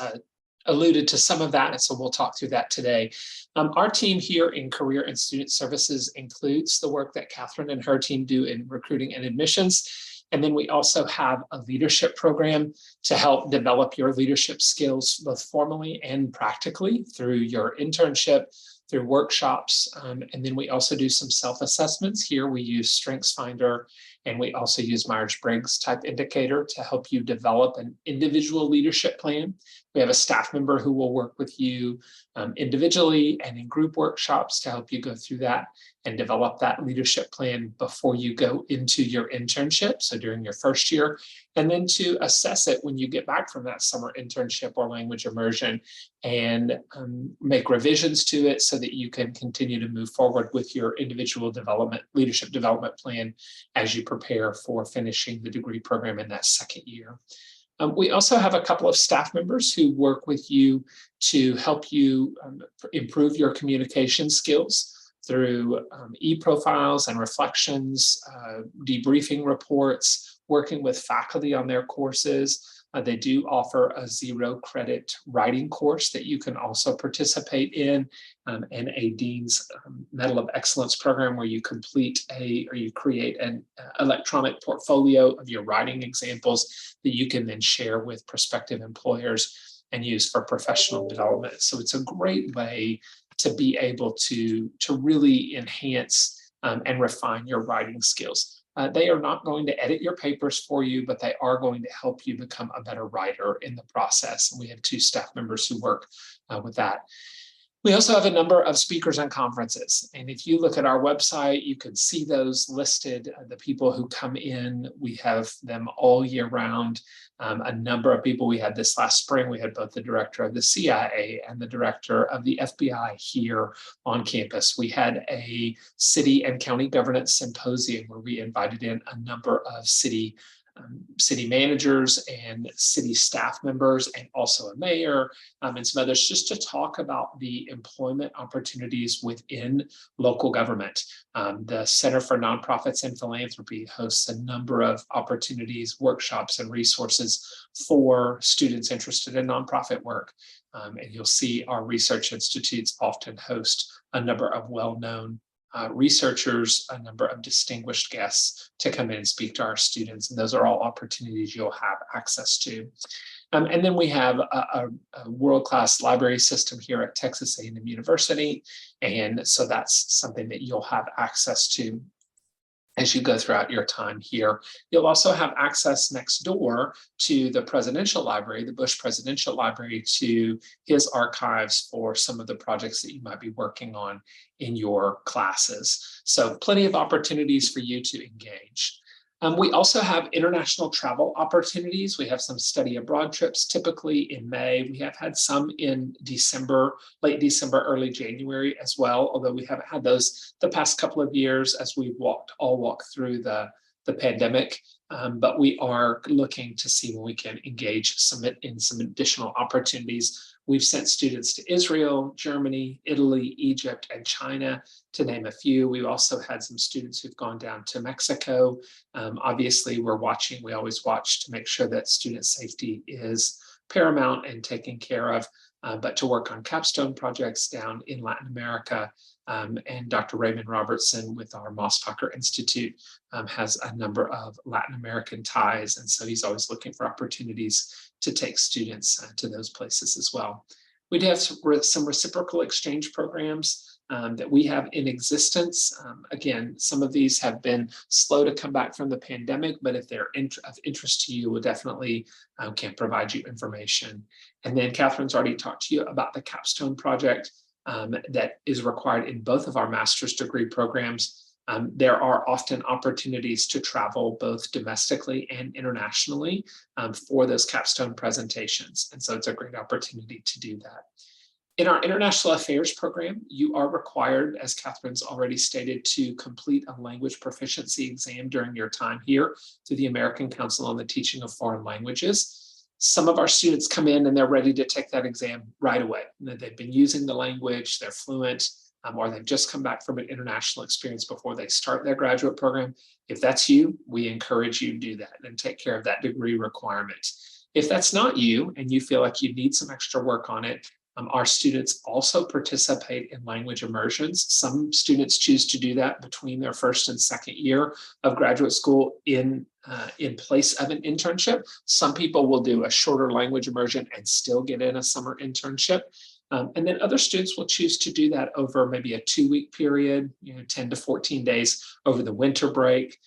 alluded to some of that, and so we'll talk through that today. Our team here in Career and Student Services includes the work that Catherine and her team do in recruiting and admissions. And then we also have a leadership program to help develop your leadership skills, both formally and practically through your internship, through workshops. And then we also do some self-assessments. Here we use StrengthsFinder, and we also use Myers-Briggs type indicator to help you develop an individual leadership plan. We have a staff member who will work with you individually and in group workshops to help you go through that and develop that leadership plan before you go into your internship, so during your first year, and then to assess it when you get back from that summer internship or language immersion and make revisions to it so that you can continue to move forward with your individual development, leadership development plan as you prepare for finishing the degree program in that second year. We also have a couple of staff members who work with you to help you improve your communication skills through e-profiles and reflections, debriefing reports, working with faculty on their courses. They do offer a 0 credit writing course that you can also participate in, and a Dean's Medal of Excellence program where you create an electronic portfolio of your writing examples that you can then share with prospective employers and use for professional development. So it's a great way to be able to really enhance and refine your writing skills. They are not going to edit your papers for you, but they are going to help you become a better writer in the process. And we have 2 staff members who work with that. We also have a number of speakers and conferences. And if you look at our website, you can see those listed, the people who come in. We have them all year round. A number of people. We had this last spring. We had both the director of the CIA and the director of the FBI here on campus. We had a city and county governance symposium where we invited in a number of city managers and city staff members, and also a mayor and some others, just to talk about the employment opportunities within local government. The Center for Nonprofits and Philanthropy hosts a number of opportunities, workshops, and resources for students interested in nonprofit work. And you'll see our research institutes often host a number of well-known researchers, a number of distinguished guests to come in and speak to our students. And those are all opportunities you'll have access to. And then we have a world-class library system here at Texas A&M University. And so that's something that you'll have access to as you go throughout your time here. You'll also have access next door to the Presidential Library, the Bush Presidential Library, to his archives for some of the projects that you might be working on in your classes. So plenty of opportunities for you to engage. We also have international travel opportunities. We have some study abroad trips typically in May. We have had some in December, late December, early January as well, although we haven't had those the past couple of years as we've walked through the pandemic. But we are looking to see when we can engage in some additional opportunities. We've sent students to Israel, Germany, Italy, Egypt, and China, to name a few. We've also had some students who've gone down to Mexico. Obviously, we always watch to make sure that student safety is paramount and taken care of, but to work on capstone projects down in Latin America. And Dr. Raymond Robertson with our Mosbacher Institute has a number of Latin American ties. And so he's always looking for opportunities to take students to those places as well. We do have some reciprocal exchange programs that we have in existence. Again, some of these have been slow to come back from the pandemic, but if they're of interest to you, we'll definitely can provide you information. And then Catherine's already talked to you about the capstone project that is required in both of our master's degree programs. There are often opportunities to travel both domestically and internationally for those capstone presentations. And so it's a great opportunity to do that. In our international affairs program, you are required, as Catherine's already stated, to complete a language proficiency exam during your time here through the American Council on the Teaching of Foreign Languages. Some of our students come in and they're ready to take that exam right away. They've been using the language, they're fluent, or they've just come back from an international experience before they start their graduate program. If that's you, we encourage you to do that and take care of that degree requirement. If that's not you and you feel like you need some extra work on it, our students also participate in language immersions. Some students choose to do that between their first and second year of graduate school in place of an internship. Some people will do a shorter language immersion and still get in a summer internship. And then other students will choose to do that over maybe a 2-week period, 10 to 14 days over the winter break,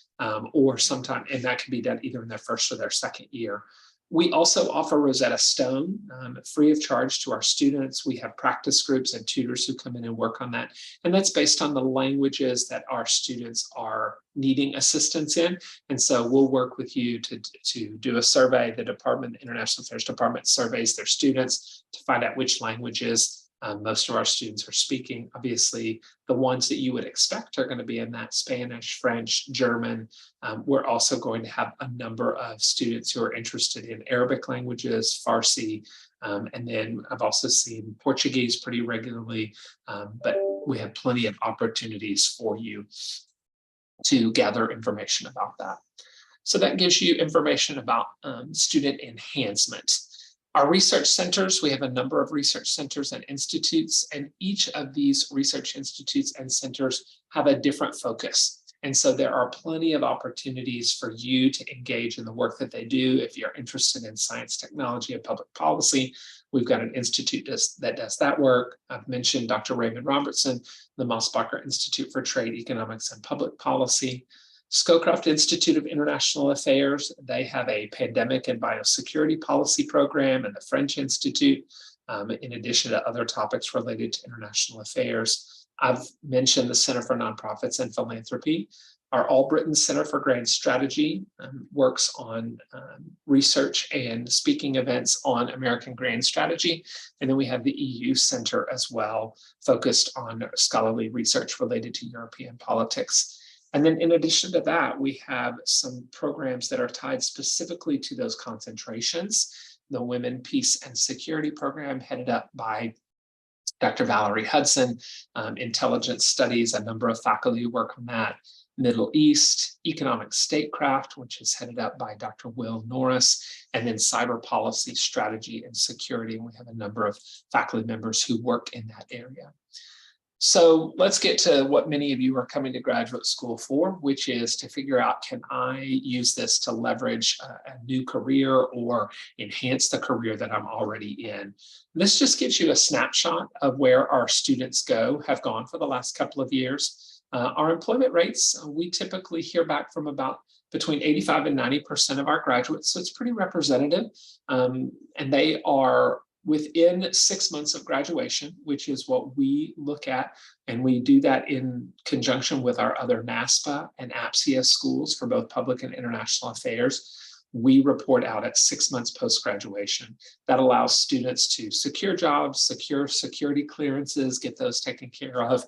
or sometime, and that can be done either in their first or their second year. We also offer Rosetta Stone free of charge to our students. We have practice groups and tutors who come in and work on that. And that's based on the languages that our students are needing assistance in. And so we'll work with you to do a survey. The International Affairs Department surveys their students to find out which languages most of our students are speaking. Obviously, the ones that you would expect are going to be in that Spanish, French, German. We're also going to have a number of students who are interested in Arabic languages, Farsi, and then I've also seen Portuguese pretty regularly, but we have plenty of opportunities for you to gather information about that. So that gives you information about student enhancement. Our research centers, we have a number of research centers and institutes, and each of these research institutes and centers have a different focus. And so there are plenty of opportunities for you to engage in the work that they do. If you're interested in science, technology, and public policy, we've got an institute that does that work. I've mentioned Dr. Raymond Robertson, the Mosbacher Institute for Trade, Economics, and Public Policy. Scowcroft Institute of International Affairs, they have a pandemic and biosecurity policy program, and the French Institute, in addition to other topics related to international affairs. I've mentioned the Center for Nonprofits and Philanthropy. Our Albritton Center for Grand Strategy works on research and speaking events on American grand strategy. And then we have the EU Center as well, focused on scholarly research related to European politics. And then in addition to that, we have some programs that are tied specifically to those concentrations. The Women, Peace, and Security program, headed up by Dr. Valerie Hudson, Intelligence Studies, a number of faculty who work on that. Middle East, Economic Statecraft, which is headed up by Dr. Will Norris, and then Cyber Policy, Strategy, and Security. And we have a number of faculty members who work in that area. So let's get to what many of you are coming to graduate school for, which is to figure out, can I use this to leverage a new career or enhance the career that I'm already in? This just gives you a snapshot of where our students have gone for the last couple of years. Our employment rates, we typically hear back from about between 85 and 90% of our graduates, so it's pretty representative. And they are within 6 months of graduation, which is what we look at. And we do that in conjunction with our other NASPA and APSIA schools for both public and international affairs. We report out at 6 months post-graduation. That allows students to secure jobs, secure security clearances, get those taken care of.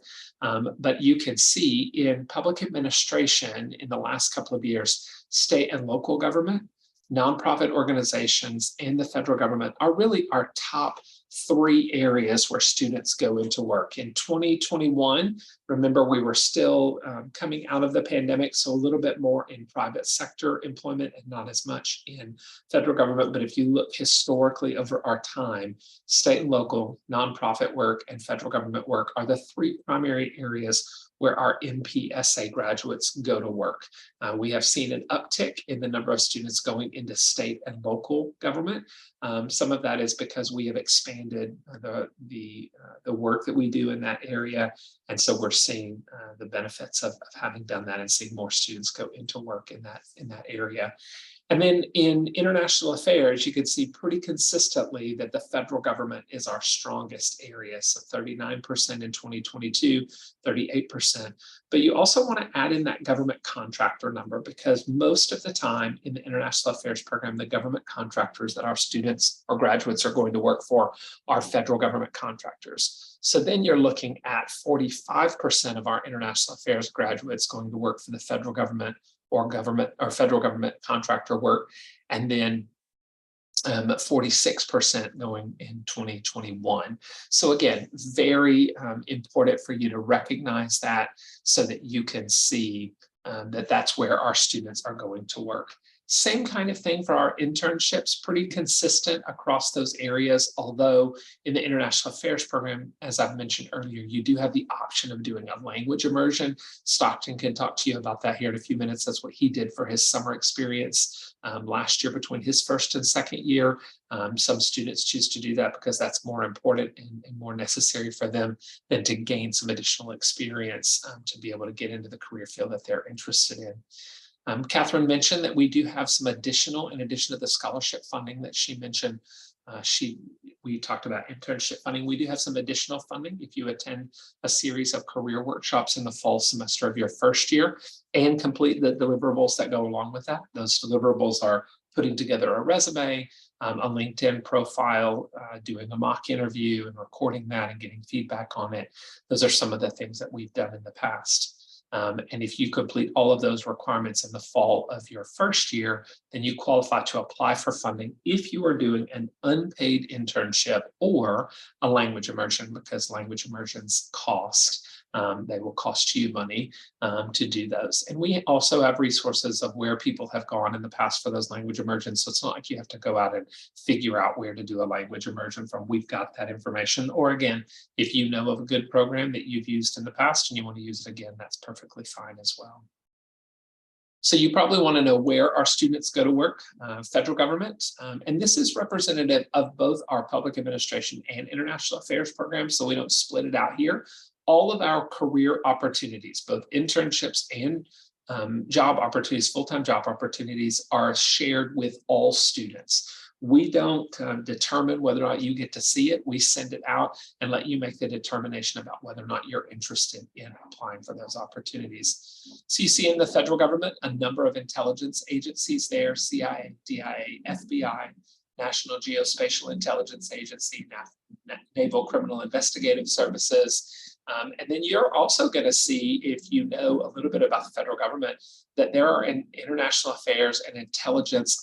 But you can see in public administration in the last couple of years, state and local government, nonprofit organizations, and the federal government are really our top 3 areas where students go into work. In 2021, remember, we were still coming out of the pandemic, so a little bit more in private sector employment and not as much in federal government. But if you look historically over our time, state and local, nonprofit work, and federal government work are the 3 primary areas where our MPSA graduates go to work. We have seen an uptick in the number of students going into state and local government. Some of that is because we have expanded the work that we do in that area. And so we're seeing the benefits of having done that and seeing more students go into work in that area. And then in international affairs, you can see pretty consistently that the federal government is our strongest area. So 39% in 2022, 38%. But you also want to add in that government contractor number, because most of the time in the international affairs program, the government contractors that our students or graduates are going to work for are federal government contractors. So then you're looking at 45% of our international affairs graduates going to work for the federal government or federal government contractor work, and then 46% going in 2021. So again, very important for you to recognize that, so that you can see that that's where our students are going to work. Same kind of thing for our internships, pretty consistent across those areas, although in the international affairs program, as I've mentioned earlier, you do have the option of doing a language immersion. Stockton can talk to you about that here in a few minutes. That's what he did for his summer experience last year between his first and second year. Some students choose to do that because that's more important and more necessary for them than to gain some additional experience to be able to get into the career field that they're interested in. Catherine mentioned that we do have some additional, in addition to the scholarship funding that she mentioned, we talked about internship funding. We do have some additional funding if you attend a series of career workshops in the fall semester of your first year and complete the deliverables that go along with that. Those deliverables are putting together a resume, a LinkedIn profile, doing a mock interview and recording that and getting feedback on it. Those are some of the things that we've done in the past. And if you complete all of those requirements in the fall of your first year, then you qualify to apply for funding if you are doing an unpaid internship or a language immersion, because language immersions cost. They will cost you money to do those. And we also have resources of where people have gone in the past for those language immersions. So it's not like you have to go out and figure out where to do a language immersion from. We've got that information. Or again, if you know of a good program that you've used in the past and you want to use it again, that's perfectly fine as well. So you probably want to know where our students go to work, federal government. And this is representative of both our public administration and international affairs programs, so we don't split it out here. All of our career opportunities, both internships and job opportunities, full-time job opportunities, are shared with all students. We don't determine whether or not you get to see it. We send it out and let you make the determination about whether or not you're interested in applying for those opportunities. So you see in the federal government, a number of intelligence agencies there: CIA, DIA, FBI, National Geospatial Intelligence Agency, Naval Criminal Investigative Services. And then you're also going to see, if you know a little bit about the federal government, that there are international affairs and intelligence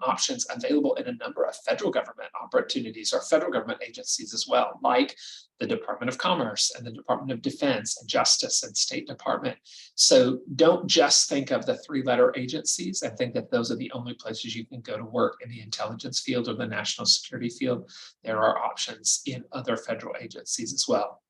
options available in a number of federal government opportunities or federal government agencies as well, like the Department of Commerce and the Department of Defense and Justice and State Department. So don't just think of the three-letter agencies and think that those are the only places you can go to work in the intelligence field or the national security field. There are options in other federal agencies as well.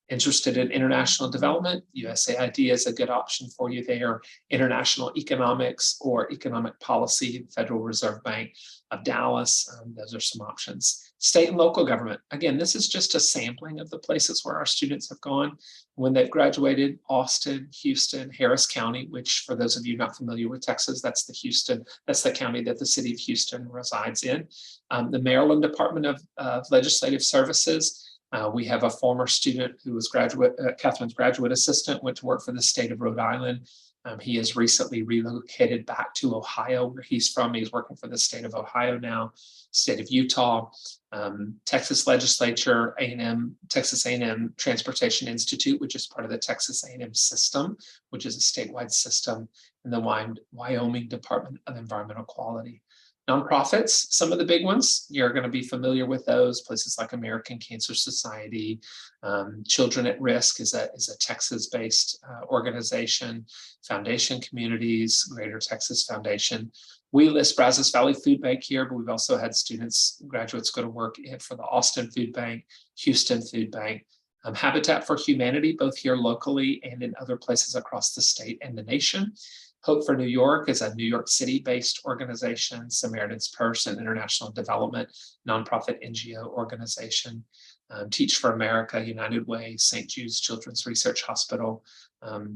Interested in international development, USAID is a good option for you there. International economics or economic policy, Federal Reserve Bank of Dallas, those are some options. State and local government, again, this is just a sampling of the places where our students have gone when they've graduated: Austin, Houston, Harris County, which for those of you not familiar with Texas, that's the county that the city of Houston resides in. The Maryland Department of Legislative Services. We have a former student who was Catherine's graduate assistant, went to work for the state of Rhode Island. He has recently relocated back to Ohio, where he's from. He's working for the state of Ohio now, state of Utah, Texas Legislature, Texas A&M Transportation Institute, which is part of the Texas A&M system, which is a statewide system, and the Wyoming Department of Environmental Quality. Nonprofits, some of the big ones, you're going to be familiar with those, places like American Cancer Society. Children at Risk is a Texas-based organization. Foundation Communities, Greater Texas Foundation. We list Brazos Valley Food Bank here, but we've also had graduates go to work for the Austin Food Bank, Houston Food Bank. Habitat for Humanity, both here locally and in other places across the state and the nation. Hope for New York is a New York City-based organization. Samaritan's Purse, an international development nonprofit NGO organization. Teach for America, United Way, St. Jude's Children's Research Hospital.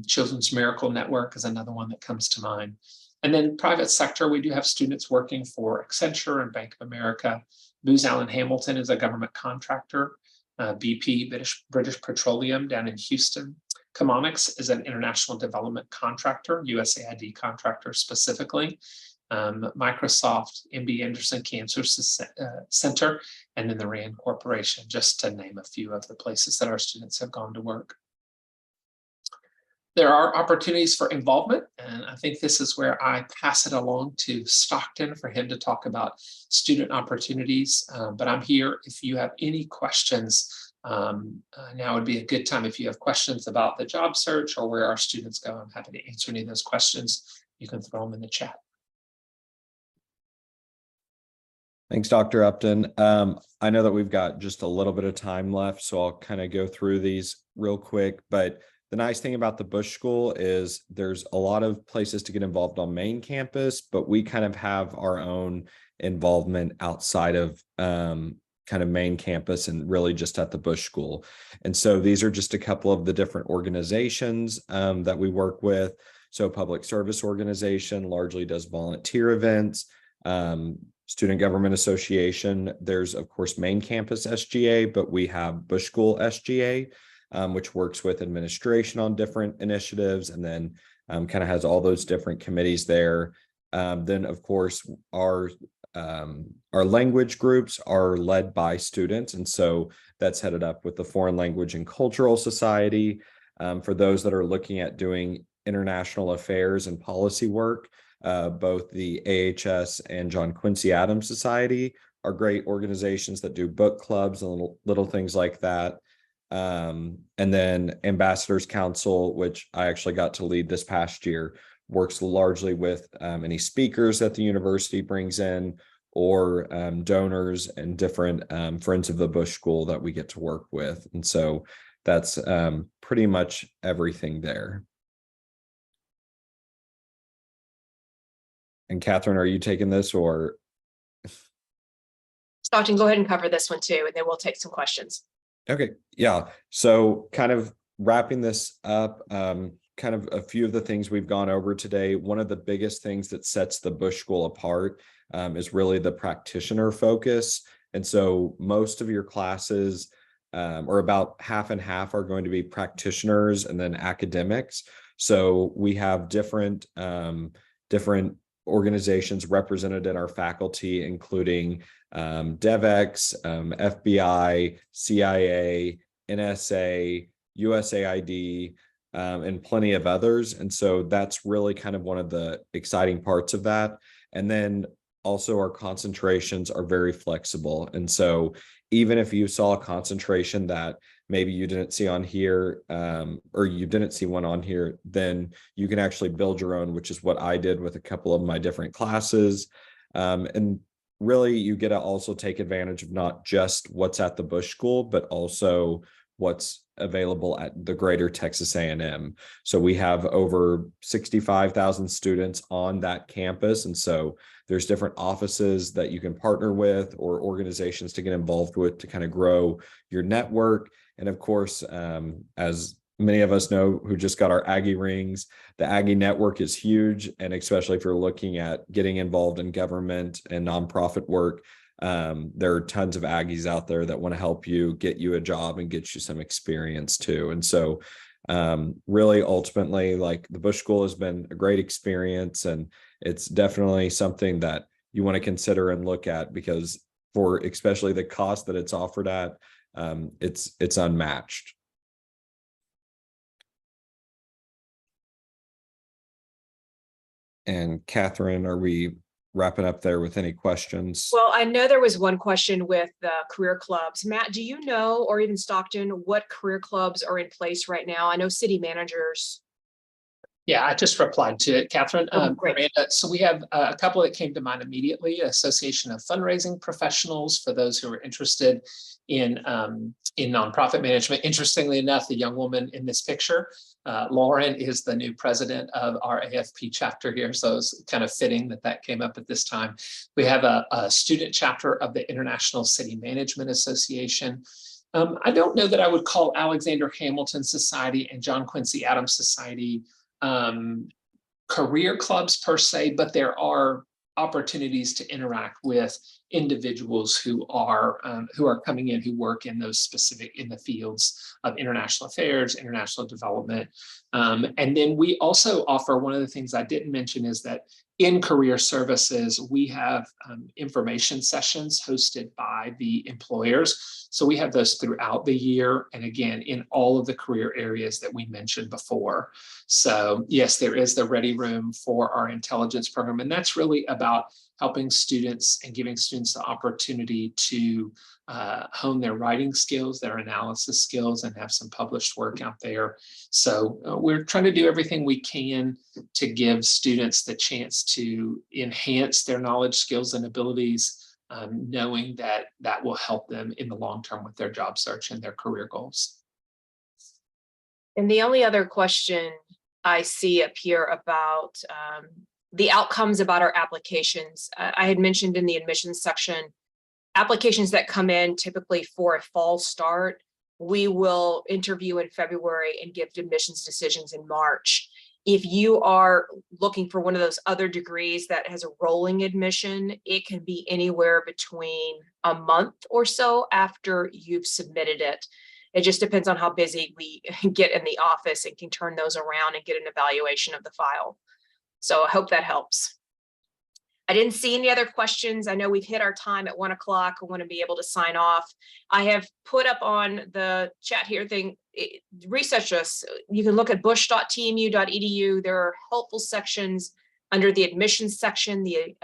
Children's Miracle Network is another one that comes to mind. And then private sector, we do have students working for Accenture and Bank of America. Booz Allen Hamilton is a government contractor. BP, British Petroleum down in Houston. Chemonics is an international development contractor, USAID contractor specifically. Microsoft, MD Anderson Cancer Center, and then the RAND Corporation, just to name a few of the places that our students have gone to work. There are opportunities for involvement, and I think this is where I pass it along to Stockton for him to talk about student opportunities. But I'm here if you have any questions. Now would be a good time if you have questions about the job search or where our students go. I'm happy to answer any of those questions. You can throw them in the chat. Thanks, Dr. Upton. I know that we've got just a little bit of time left, so I'll kind of go through these real quick. But the nice thing about the Bush School is there's a lot of places to get involved on main campus, but we kind of have our own involvement outside of kind of main campus and really just at the Bush School. And so these are just a couple of the different organizations that we work with. So Public Service Organization largely does volunteer events. Student Government Association, there's of course main campus SGA, but we have Bush School SGA, which works with administration on different initiatives, and then kind of has all those different committees there. Then of course our language groups are led by students, and so that's headed up with the Foreign Language and Cultural Society. For those that are looking at doing international affairs and policy work, both the AHS and John Quincy Adams Society are great organizations that do book clubs and little things like that. And then Ambassadors Council, which I actually got to lead this past year, works largely with any speakers that the university brings in, or donors and different friends of the Bush School that we get to work with. And so that's pretty much everything there. And Catherine, are you taking this, or? Stockton, go ahead and cover this one too, and then we'll take some questions. Okay, yeah. So kind of wrapping this up, kind of a few of the things we've gone over today. One of the biggest things that sets the Bush School apart is really the practitioner focus. And so most of your classes, or about half and half, are going to be practitioners and then academics. So we have different organizations represented in our faculty, including DevEx, FBI, CIA, NSA, USAID, and plenty of others. And so that's really kind of one of the exciting parts of that. And then also our concentrations are very flexible. And so even if you saw a concentration that maybe you didn't see on here, or you didn't see one on here, then you can actually build your own, which is what I did with a couple of my different classes. And really you get to also take advantage of not just what's at the Bush School, but also what's available at the greater Texas A&M. So we have over 65,000 students on that campus. And so there's different offices that you can partner with or organizations to get involved with to kind of grow your network. And of course, as many of us know who just got our Aggie rings, the Aggie network is huge. And especially if you're looking at getting involved in government and nonprofit work, there are tons of Aggies out there that want to help you get you a job and get you some experience too. And so really ultimately, like, the Bush School has been a great experience, and it's definitely something that you want to consider and look at, because for especially the cost that it's offered at, it's unmatched. And Catherine, are we wrapping up there with any questions? Well, I know there was one question with the career clubs. Matt, do you know, or even Stockton, what career clubs are in place right now? I know city managers. Yeah, I just replied to it, Catherine. Great. Miranda, so we have a couple that came to mind immediately: Association of Fundraising Professionals, for those who are interested in nonprofit management. Interestingly enough, the young woman in this picture, Lauren, is the new president of our AFP chapter here. So it's kind of fitting that that came up at this time. We have a student chapter of the International City Management Association. I don't know that I would call Alexander Hamilton Society and John Quincy Adams Society career clubs per se, but there are opportunities to interact with individuals who are coming in, who work in those specific in the fields of international affairs, international development. And then we also offer, one of the things I didn't mention is that in career services, we have information sessions hosted by the employers. So we have those throughout the year, and again, in all of the career areas that we mentioned before. So yes, there is the Ready Room for our intelligence program, and that's really about helping students and giving students the opportunity to hone their writing skills, their analysis skills, and have some published work out there. So we're trying to do everything we can to give students the chance to enhance their knowledge, skills, and abilities, knowing that that will help them in the long term with their job search and their career goals. And the only other question I see up here about the outcomes about our applications, I had mentioned in the admissions section, applications that come in typically for a fall start, we will interview in February and give admissions decisions in March. If you are looking for one of those other degrees that has a rolling admission, it can be anywhere between a month or so after you've submitted it. It just depends on how busy we get in the office and can turn those around and get an evaluation of the file. So I hope that helps. I didn't see any other questions. I know we've hit our time at 1 o'clock. I want to be able to sign off. I have put up on the chat here thing, research us. You can look at bush.tmu.edu. There are helpful sections under the admissions section, the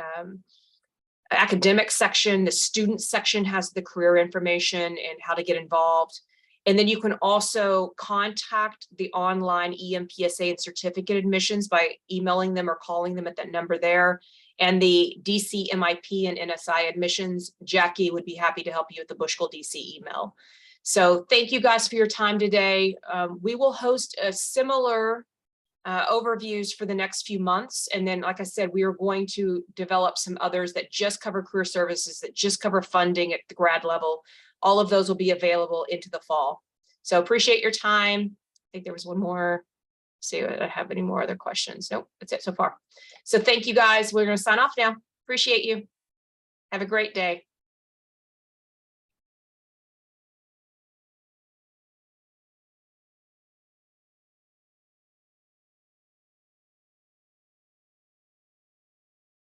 academic section, the student section has the career information and how to get involved. And then you can also contact the online EMPSA and certificate admissions by emailing them or calling them at that number there. And the DC MIP and NSI admissions, Jackie would be happy to help you with the Bush School DC email. So thank you guys for your time today. We will host a similar overviews for the next few months. And then, like I said, we are going to develop some others that just cover career services, that just cover funding at the grad level. All of those will be available into the fall. So appreciate your time. I think there was one more. See if I have any more other questions. Nope, that's it so far. So thank you guys. We're going to sign off now. Appreciate you. Have a great day.